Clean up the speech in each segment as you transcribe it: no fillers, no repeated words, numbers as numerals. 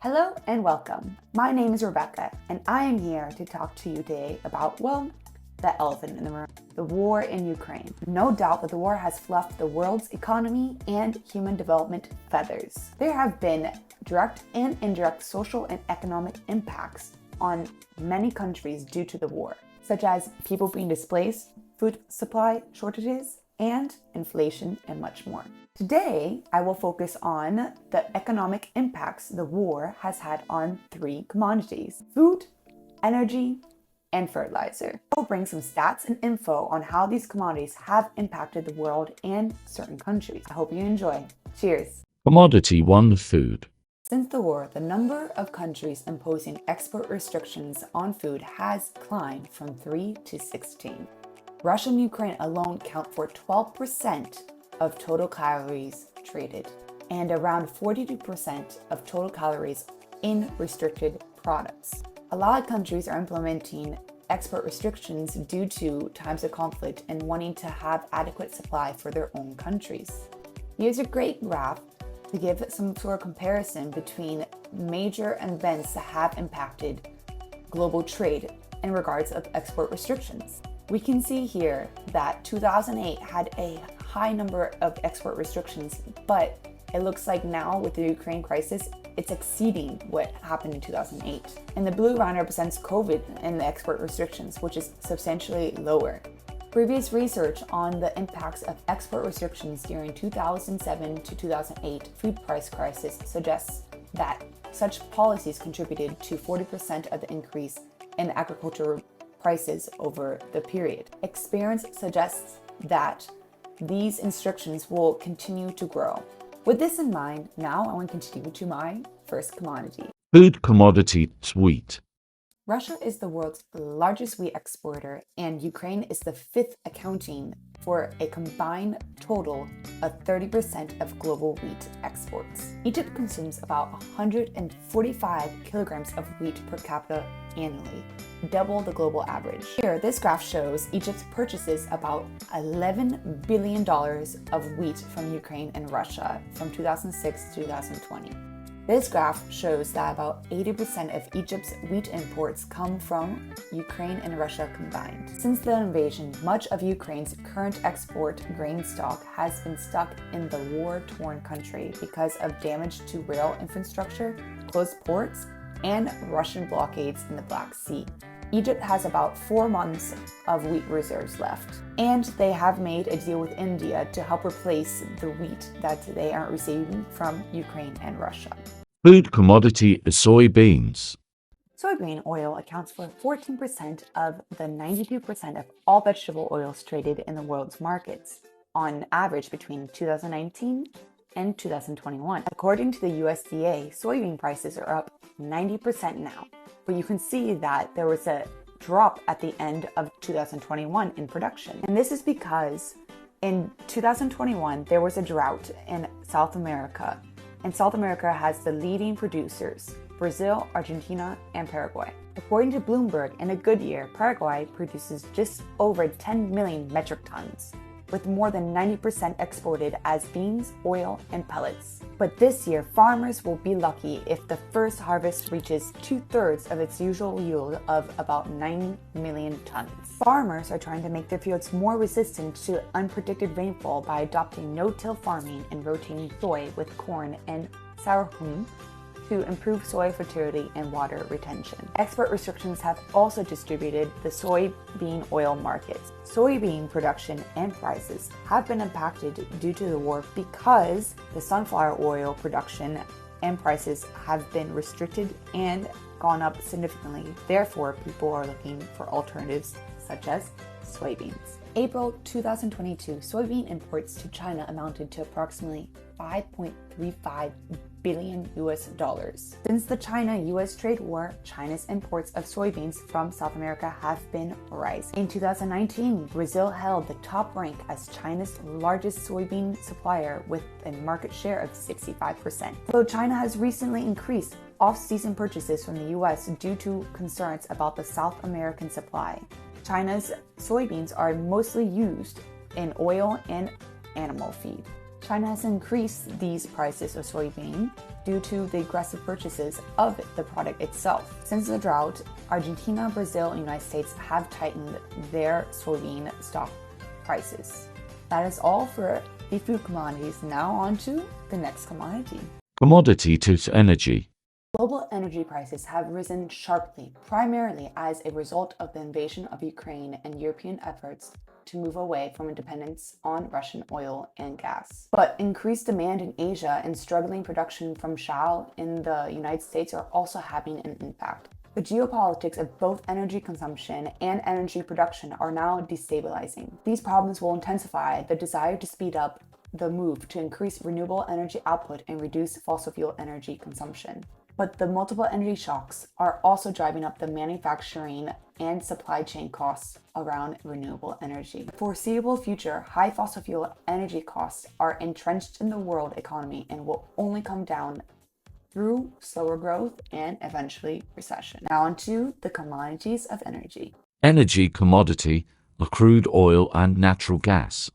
Hello and welcome. My name is Rebecca and I am here to talk to you today about, the elephant in the room, the war in Ukraine. No doubt that the war has fluffed the world's economy and human development feathers. There have been direct and indirect social and economic impacts on many countries due to the war, such as people being displaced, food supply shortages, and inflation, and much more. Today, I will focus on the economic impacts the war has had on three commodities: food, energy, and fertilizer. I will bring some stats and info on how these commodities have impacted the world and certain countries. I hope you enjoy. Cheers! Commodity 1: Food. Since the war, the number of countries imposing export restrictions on food has climbed from 3 to 16. Russia and Ukraine alone count for 12% of total calories traded and around 42% of total calories in restricted products. A lot of countries are implementing export restrictions due to times of conflict and wanting to have adequate supply for their own countries. Here's a great graph to give some sort of comparison between major events that have impacted global trade in regards of export restrictions. We can see here that 2008 had a high number of export restrictions, but it looks like now with the Ukraine crisis, it's exceeding what happened in 2008. And the blue line represents COVID and the export restrictions, which is substantially lower. Previous research on the impacts of export restrictions during 2007 to 2008 food price crisis suggests that such policies contributed to 40% of the increase in agricultural prices over the period. Experience suggests that these restrictions will continue to grow. With this in mind, now I want to continue to my first commodity. Food commodity: wheat. Russia is the world's largest wheat exporter, and Ukraine is the fifth, accounting for a combined total of 30% of global wheat exports. Egypt consumes about 145 kilograms of wheat per capita annually, double the global average. Here, this graph shows Egypt purchases about $11 billion of wheat from Ukraine and Russia from 2006 to 2020. This graph shows that about 80% of Egypt's wheat imports come from Ukraine and Russia combined. Since the invasion, much of Ukraine's current export grain stock has been stuck in the war-torn country because of damage to rail infrastructure, closed ports, and Russian blockades in the Black Sea. Egypt has about 4 months of wheat reserves left, and they have made a deal with India to help replace the wheat that they aren't receiving from Ukraine and Russia. Food commodity: soybeans. Soybean oil accounts for 14% of the 92% of all vegetable oils traded in the world's markets, on average between 2019 and 2021. According to the USDA, soybean prices are up 90% now, but you can see that there was a drop at the end of 2021 in production. And this is because in 2021, there was a drought in South America, and South America has the leading producers: Brazil, Argentina, and Paraguay. According to Bloomberg, in a good year, Paraguay produces just over 10 million metric tons, with more than 90% exported as beans, oil, and pellets. But this year, farmers will be lucky if the first harvest reaches 2/3 of its usual yield of about 90 million tons. Farmers are trying to make their fields more resistant to unpredicted rainfall by adopting no-till farming and rotating soy with corn and sorghum to improve soil fertility and water retention. Export restrictions have also distributed the soybean oil markets. Soybean production and prices have been impacted due to the war because the sunflower oil production and prices have been restricted and gone up significantly. Therefore, people are looking for alternatives such as soybeans. April 2022, soybean imports to China amounted to approximately $5.35 billion. Since the China-US trade war, China's imports of soybeans from South America have been rising. In 2019, Brazil held the top rank as China's largest soybean supplier with a market share of 65%. Though China has recently increased off-season purchases from the US due to concerns about the South American supply, China's soybeans are mostly used in oil and animal feed. China has increased these prices of soybean due to the aggressive purchases of the product itself. Since the drought, Argentina, Brazil, and the United States have tightened their soybean stock prices. That is all for the food commodities. Now on to the next commodity. Commodity to energy. Global energy prices have risen sharply, primarily as a result of the invasion of Ukraine and European efforts to move away from a dependence on Russian oil and gas. But increased demand in Asia and struggling production from shale in the United States are also having an impact. The geopolitics of both energy consumption and energy production are now destabilizing. These problems will intensify the desire to speed up the move to increase renewable energy output and reduce fossil fuel energy consumption. But the multiple energy shocks are also driving up the manufacturing and supply chain costs around renewable energy. In the foreseeable future, high fossil fuel energy costs are entrenched in the world economy and will only come down through slower growth and eventually recession. Now on to the commodities of energy. Energy commodity are crude oil and natural gas.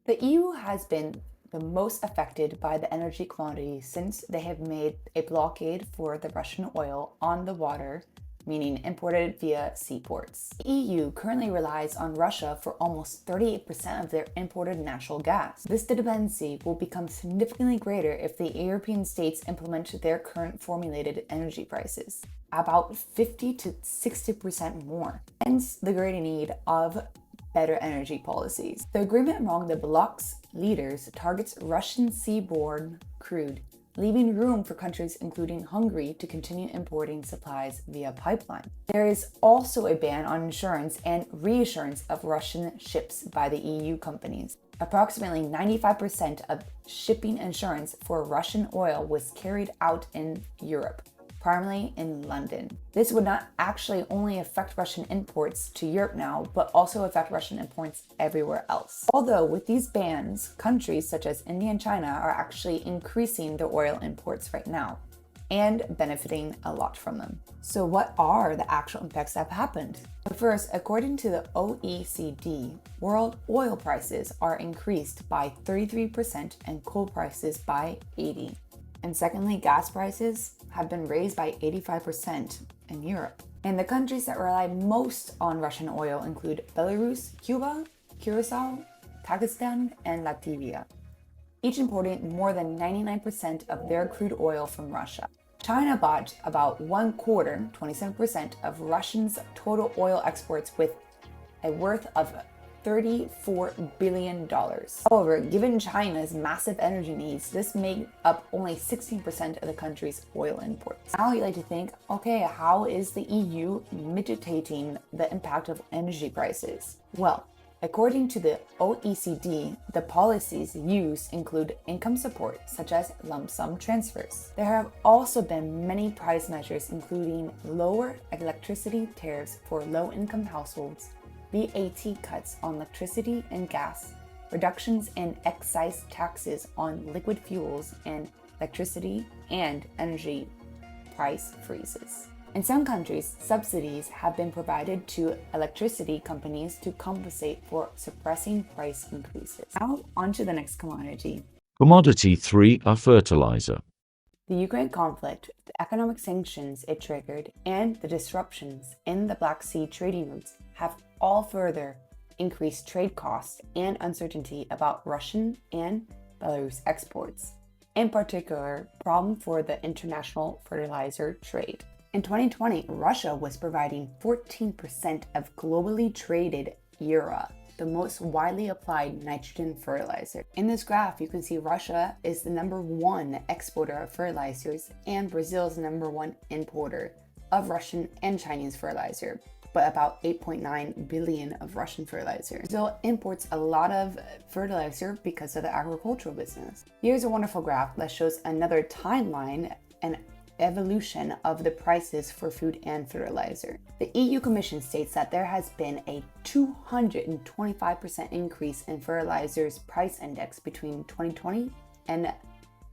The EU has been the most affected by the energy commodity since they have made a blockade for the Russian oil on the water, meaning imported via seaports. The EU currently relies on Russia for almost 38% of their imported natural gas. This dependency will become significantly greater if the European states implement their current formulated energy prices, about 50 to 60% more. Hence the greater need of better energy policies. The agreement among the bloc's leaders targets Russian seaborne crude, leaving room for countries including Hungary to continue importing supplies via pipeline. There is also a ban on insurance and reassurance of Russian ships by the EU companies. Approximately 95% of shipping insurance for Russian oil was carried out in Europe, primarily in London. This would not actually only affect Russian imports to Europe now, but also affect Russian imports everywhere else. Although with these bans, countries such as India and China are actually increasing their oil imports right now and benefiting a lot from them. So what are the actual impacts that have happened? First, according to the OECD, world oil prices are increased by 33% and coal prices by 80%. And secondly, gas prices have been raised by 85% in Europe. And the countries that rely most on Russian oil include Belarus, Cuba, Curacao, Pakistan, and Latvia, each importing more than 99% of their crude oil from Russia. China bought about 1/4, 27% of Russia's total oil exports with a worth of $34 billion. However, given China's massive energy needs, this made up only 16% of the country's oil imports. Now you like to think, okay, how is the EU mitigating the impact of energy prices? Well, according to the OECD, the policies used include income support, such as lump sum transfers. There have also been many price measures, including lower electricity tariffs for low-income households, VAT cuts on electricity and gas, reductions in excise taxes on liquid fuels and electricity, and energy price freezes. In some countries, subsidies have been provided to electricity companies to compensate for suppressing price increases. Now, on to the next commodity. Commodity 3 are fertilizer. The Ukraine conflict, the economic sanctions it triggered, and the disruptions in the Black Sea trading routes have all further increased trade costs and uncertainty about Russian and Belarus exports. In particular, problem for the international fertilizer trade. In 2020, Russia was providing 14% of globally traded urea, the most widely applied nitrogen fertilizer. In this graph, you can see Russia is the #1 exporter of fertilizers and Brazil is the #1 importer of Russian and Chinese fertilizer, but about 8.9 billion of Russian fertilizer. Brazil imports a lot of fertilizer because of the agricultural business. Here's a wonderful graph that shows another timeline and evolution of the prices for food and fertilizer. The EU Commission states that there has been a 225% increase in fertilizer's price index between 2020 and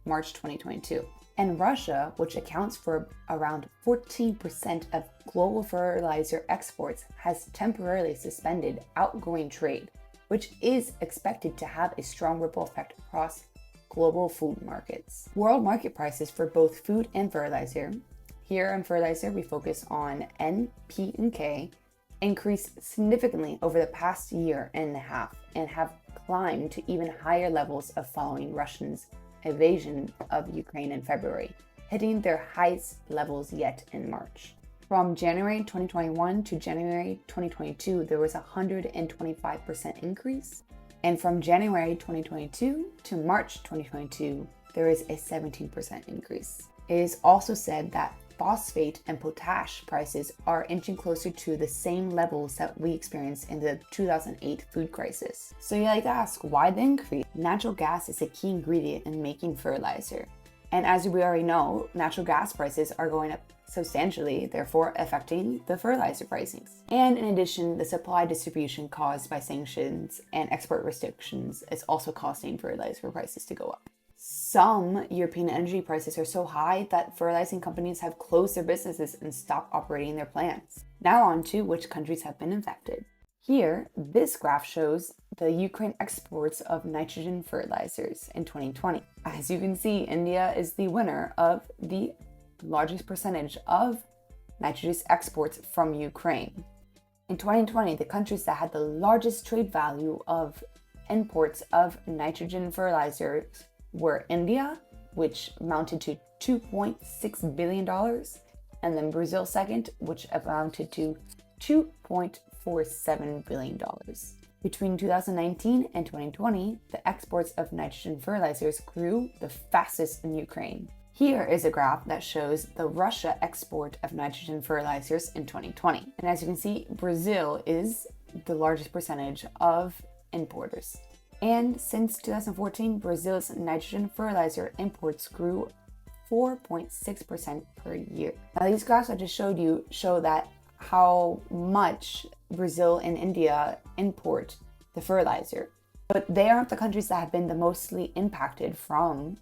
March 2022. And Russia, which accounts for around 14% of global fertilizer exports, has temporarily suspended outgoing trade, which is expected to have a strong ripple effect across global food markets. World market prices for both food and fertilizer, here in fertilizer we focus on N, P, and K, increased significantly over the past year and a half and have climbed to even higher levels of following Russia's invasion of Ukraine in February, hitting their highest levels yet in March. From January 2021 to January 2022, there was a 125% increase. And from January 2022 to March 2022, there is a 17% increase. It is also said that phosphate and potash prices are inching closer to the same levels that we experienced in the 2008 food crisis. So you like to ask, why the increase? Natural gas is a key ingredient in making fertilizer. And as we already know, natural gas prices are going up substantially, therefore affecting the fertilizer pricings. And in addition, the supply distribution caused by sanctions and export restrictions is also causing fertilizer prices to go up. Some European energy prices are so high that fertilizing companies have closed their businesses and stopped operating their plants. Now on to which countries have been affected. Here, this graph shows the Ukraine exports of nitrogen fertilizers in 2020. As you can see, India is the winner of the largest percentage of nitrogen exports from Ukraine. In 2020, the countries that had the largest trade value of imports of nitrogen fertilizers were India, which amounted to $2.6 billion, and then Brazil second, which amounted to $2.47 billion. Between 2019 and 2020, the exports of nitrogen fertilizers grew the fastest in Ukraine. Here is a graph that shows the Russia export of nitrogen fertilizers in 2020. And as you can see, Brazil is the largest percentage of importers. And since 2014, Brazil's nitrogen fertilizer imports grew 4.6% per year. Now these graphs I just showed you show that how much Brazil and India import the fertilizer. But they aren't the countries that have been the mostly impacted from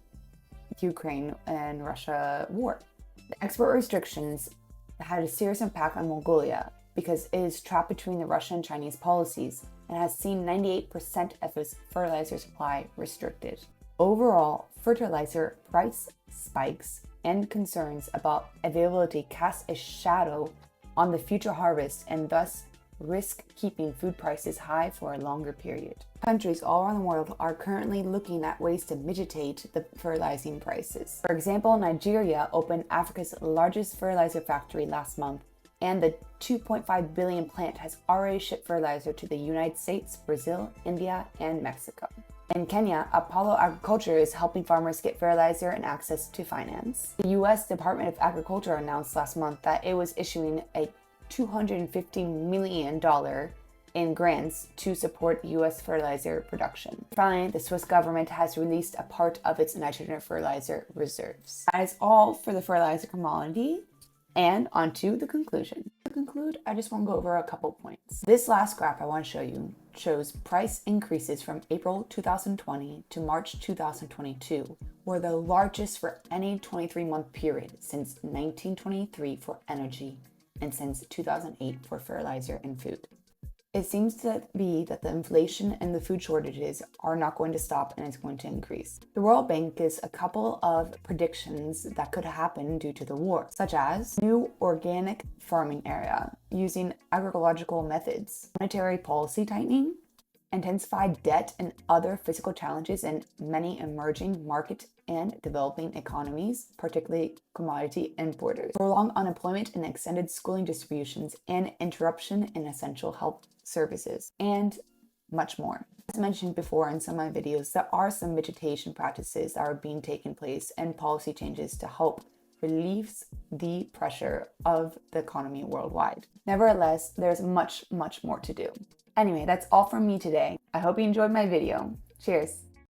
Ukraine and Russia war. The export restrictions had a serious impact on Mongolia because it is trapped between the Russian and Chinese policies and has seen 98% of its fertilizer supply restricted. Overall, fertilizer price spikes and concerns about availability cast a shadow on the future harvest and thus risk keeping food prices high for a longer period. Countries all around the world are currently looking at ways to mitigate the fertilizing prices. For example, Nigeria opened Africa's largest fertilizer factory last month, and the 2.5 billion plant has already shipped fertilizer to the United States, Brazil, India, and Mexico. In Kenya, Apollo Agriculture is helping farmers get fertilizer and access to finance. The US Department of Agriculture announced last month that it was issuing a $250 million in grants to support US fertilizer production. Finally, the Swiss government has released a part of its nitrogen fertilizer reserves. That is all for the fertilizer commodity. And on to the conclusion. To conclude, I just want to go over a couple points. This last graph I want to show you shows price increases from April 2020 to March 2022 were the largest for any 23-month period since 1923 for energy and since 2008 for fertilizer and food. It seems to be that the inflation and the food shortages are not going to stop and it's going to increase. The World Bank gives a couple of predictions that could happen due to the war, such as new organic farming area using agroecological methods, monetary policy tightening, intensified debt and other physical challenges in many emerging market and developing economies, particularly commodity importers, prolonged unemployment and extended schooling distributions, and interruption in essential health services, and much more. As mentioned before in some of my videos, there are some mitigation practices that are being taken place and policy changes to help relieve the pressure of the economy worldwide. Nevertheless, there's much more to do. Anyway, that's all from me today. I hope you enjoyed my video. Cheers!